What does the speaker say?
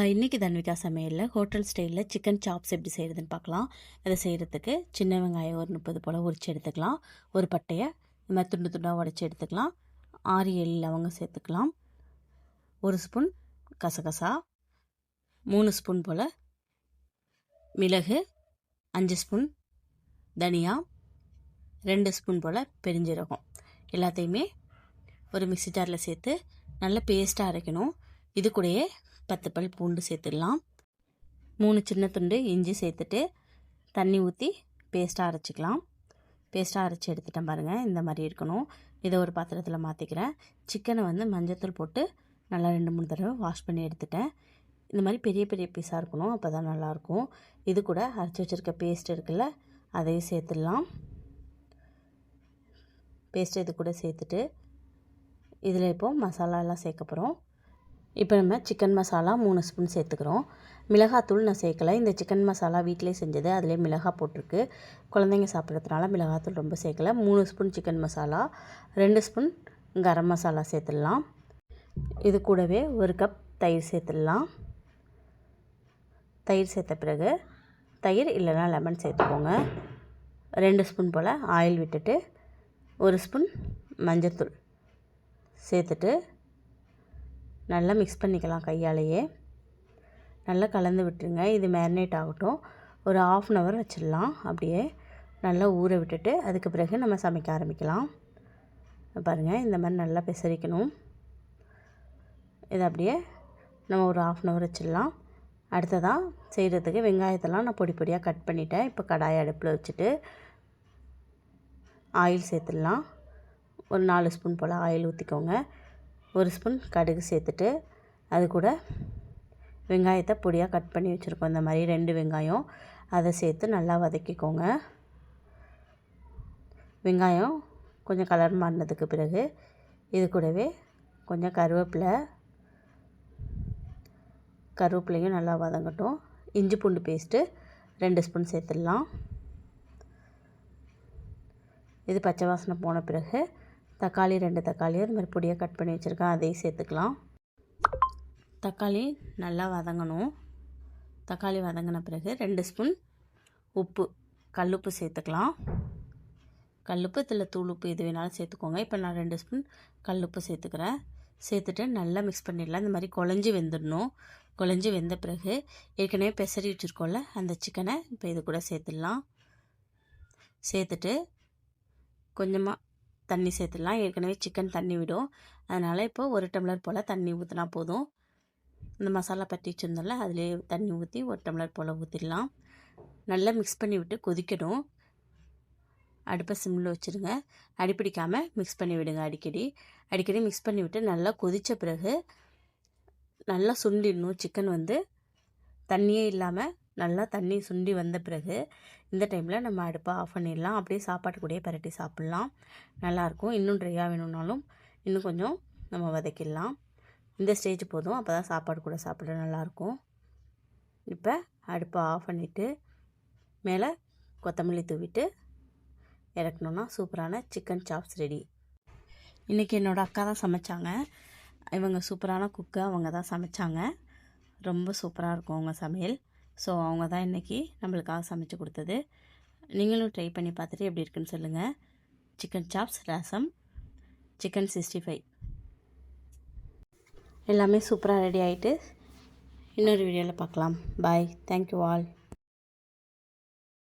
இன்றைக்கி தன்விகா சமையலில் ஹோட்டல் ஸ்டைலில் சிக்கன் சாப்ஸ் எப்படி செய்கிறதுன்னு பார்க்கலாம். அதை செய்கிறதுக்கு சின்ன வெங்காயம் ஒரு 30 போல் உரித்து எடுத்துக்கலாம். ஒரு பட்டையை இந்த மாதிரி துண்டு துண்டாக உடச்சி எடுத்துக்கலாம். 6-7 லவங்கம் சேர்த்துக்கலாம். 1 ஸ்பூன் கசகசா, 3 ஸ்பூன் போல் மிளகு, 5 ஸ்பூன் தனியா, 2 ஸ்பூன் போல் பெருஞ்சீரகம் எல்லாத்தையுமே ஒரு மிக்ஸி ஜாரில் சேர்த்து நல்ல பேஸ்ட்டாக அரைக்கணும். இது கூடயே 10 பல் பூண்டு சேர்த்துடலாம். 3 சின்ன துண்டு இஞ்சி சேர்த்துட்டு தண்ணி ஊற்றி பேஸ்ட்டாக அரைச்சிக்கலாம். பேஸ்ட்டாக அரைச்சி எடுத்துட்டேன் பாருங்கள், இந்த மாதிரி இருக்கணும். இதை ஒரு பாத்திரத்தில் மாற்றிக்கிறேன். சிக்கனை மஞ்சத்தூள் போட்டு நல்லா 2-3 தடவை வாஷ் பண்ணி எடுத்துட்டேன். இந்த மாதிரி பெரிய பெரிய பீஸாக இருக்கணும், அப்போ தான் நல்லாயிருக்கும். இது கூட அரைச்சி வச்சுருக்க பேஸ்ட் இருக்குல்ல, அதையும் சேர்த்துடலாம். பேஸ்ட்டு இது கூட சேர்த்துட்டு இதில் இப்போது மசாலாலாம் சேர்க்க போகிறோம். இப்போ நம்ம சிக்கன் மசாலா 3 ஸ்பூன் சேர்த்துக்கிறோம். மிளகாத்தூள் நான் சேர்க்கலை. இந்த சிக்கன் மசாலா வீட்டிலே செஞ்சது, அதிலே மிளகா போட்டிருக்கு. குழந்தைங்க சாப்பிட்றதுனால மிளகாத்தூள் ரொம்ப சேர்க்கலை. 3 spoon chicken masala, 2 spoon garam masala சேர்த்துடலாம். இது கூடவே 1 கப் தயிர் சேர்த்துடலாம். தயிர் சேர்த்த பிறகு தயிர் இல்லைனா லெமன் சேர்த்துக்கோங்க. 2 ஸ்பூன் போல் ஆயில் விட்டுட்டு 1 ஸ்பூன் மஞ்சத்தூள் சேர்த்துட்டு நல்லா மிக்ஸ் பண்ணிக்கலாம். கையாலேயே நல்லா கலந்து விட்டுருங்க. இது மேரினேட் ஆகட்டும். ஒரு 1/2 அன் ஹவர் வச்சிடலாம். அப்படியே நல்லா ஊற விட்டுட்டு அதுக்கு பிறகு நம்ம சமைக்க ஆரம்பிக்கலாம். பாருங்கள், இந்த மாதிரி நல்லா பிசறிக்கணும். இதை அப்படியே நம்ம ஒரு 1/2 அன் ஹவர் வச்சிடலாம். அடுத்ததாக செய்கிறதுக்கு வெங்காயத்தெல்லாம் நான் பொடி பொடியாக கட் பண்ணிட்டேன். இப்போ கடாயை அடுப்பில் வச்சுட்டு ஆயில் சேர்த்துடலாம். ஒரு 4 ஸ்பூன் போல் ஆயில் ஊற்றிக்கோங்க. 1 ஸ்பூன் கடுகு சேர்த்துட்டு அது கூட வெங்காயத்தை பொடியாக கட் பண்ணி வச்சுருக்கோம். இந்த மாதிரி 2 வெங்காயம் அதை சேர்த்து நல்லா வதக்கிக்கோங்க. வெங்காயம் கொஞ்சம் கலர் மாறினதுக்கு பிறகு இது கூடவே கொஞ்சம் கருவேப்பிலையும் நல்லா வதங்கட்டும். இஞ்சி பூண்டு பேஸ்ட்டு 2 ஸ்பூன் சேர்த்துடலாம். இது பச்சை வாசனை போன பிறகு தக்காளி 2 தக்காளி அது மாதிரி பொடியாக கட் பண்ணி வச்சுருக்கேன், அதையும் சேர்த்துக்கலாம். தக்காளி நல்லா வதங்கணும். தக்காளி வதங்கின பிறகு 2 ஸ்பூன் உப்பு, கல்லுப்பு சேர்த்துக்கலாம். கல்லுப்பு இதில் தூளுப்பு எது வேணாலும் சேர்த்துக்கோங்க. இப்போ நான் 2 ஸ்பூன் கல்லுப்பு சேர்த்துக்கிறேன். சேர்த்துட்டு நல்லா மிக்ஸ் பண்ணிடலாம். இந்த மாதிரி குழஞ்சி வெந்துடணும். குழஞ்சி வெந்த பிறகு ஏற்கனவே பெசரி வச்சுருக்கோம்ல அந்த சிக்கனை இப்போ இது கூட சேர்த்துடலாம். சேர்த்துட்டு கொஞ்சமாக தண்ணி சேர்த்துடலாம். ஏற்கனவே சிக்கன் தண்ணி விடும், அதனால் இப்போது 1 டம்ளர் போல் தண்ணி ஊற்றினா போதும். இந்த மசாலா பற்றி வச்சுருந்தோம்ல அதிலே தண்ணி ஊற்றி 1 டம்ளர் போல் ஊற்றிடலாம். நல்லா மிக்ஸ் பண்ணி விட்டு கொதிக்கணும். அடுப்பை சிம்மில் வச்சுருங்க. அடிப்பிடிக்காமல் மிக்ஸ் பண்ணி விடுங்க. அடிக்கடி மிக்ஸ் பண்ணி விட்டு நல்லா கொதித்த பிறகு நல்லா சுண்டிடணும். சிக்கன் தண்ணியே இல்லாமல் நல்லா தண்ணி சுண்டி வந்த பிறகு இந்த டைமில் நம்ம அடுப்பை ஆஃப் பண்ணிடலாம். அப்படியே சாப்பாட்டு கூடயே பரட்டி சாப்பிட்லாம், நல்லாயிருக்கும். இன்னும் ட்ரையாக வேணும்னாலும் இன்னும் கொஞ்சம் நம்ம வதக்கிடலாம். இந்த ஸ்டேஜ் போதும், அப்போ தான் சாப்பாடு கூட சாப்பிட நல்லாயிருக்கும். இப்போ அடுப்பை ஆஃப் பண்ணிவிட்டு மேலே கொத்தமல்லி தூவிட்டு இறக்கணுன்னா சூப்பரான சிக்கன் சாப்ஸ் ரெடி. இன்றைக்கி என்னோடய அக்கா தான் சமைச்சாங்க. இவங்க சூப்பரான குக்கு, அவங்க தான் சமைச்சாங்க. ரொம்ப சூப்பராக இருக்கும் அவங்க சமையல். ஸோ அவங்க தான் இன்றைக்கி நம்மளுக்காக சமைச்சு கொடுத்தது. நீங்களும் ட்ரை பண்ணி பார்த்துட்டு எப்படி இருக்குன்னு சொல்லுங்கள். சிக்கன் சாப்ஸ், ரசம், சிக்கன் 65 எல்லாமே சூப்பராக ரெடி ஆகிட்டு இன்னொரு வீடியோவில் பார்க்கலாம். பாய். Thank you all.